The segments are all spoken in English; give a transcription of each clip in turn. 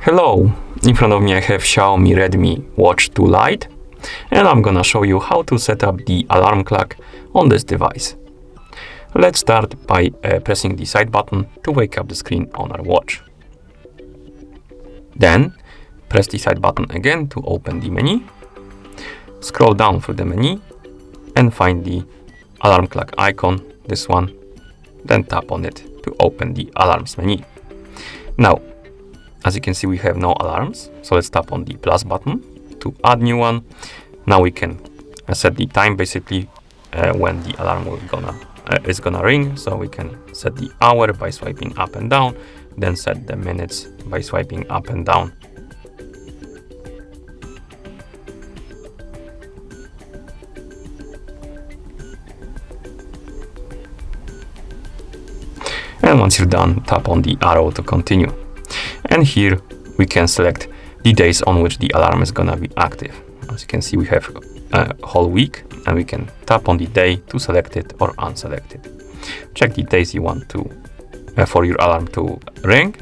Hello, in front of me I have Xiaomi Redmi Watch 2 Lite, and I'm gonna show you how to set up the alarm clock on this device. Let's start by pressing the side button to wake up the screen on our watch. Then press the side button again to open the menu. Scroll down through the menu and find the alarm clock icon, this one. Then tap on it to open the alarms menu. Now, as you can see, we have no alarms, so let's tap on the plus button to add new one. Now we can set the time, basically when the alarm is gonna ring. So we can set the hour by swiping up and down, then set the minutes by swiping up and down. And once you're done, tap on the arrow to continue. And here we can select the days on which the alarm is gonna be active. As you can see, we have a whole week, and we can tap on the day to select it or unselect it. Check the days you want to for your alarm to ring,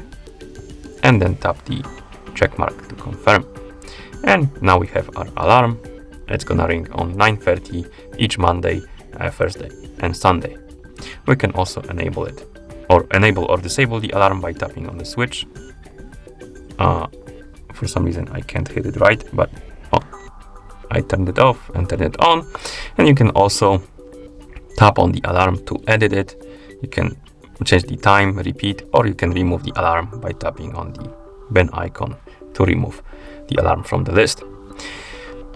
and then tap the check mark to confirm. And now we have our alarm. It's gonna ring on 9:30 each Monday, Thursday, and Sunday. We can also enable or disable the alarm by tapping on the switch. For some reason I can't hit it right, but I turned it off and turned it on. And you can also tap on the alarm to edit it. You can change the time, repeat, or you can remove the alarm by tapping on the bin icon to remove the alarm from the list.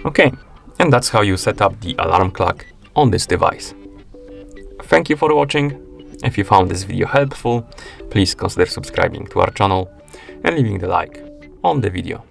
Okay, and that's how you set up the alarm clock on this device. Thank you for watching. If you found this video helpful, please consider subscribing to our channel and leaving the like on the video.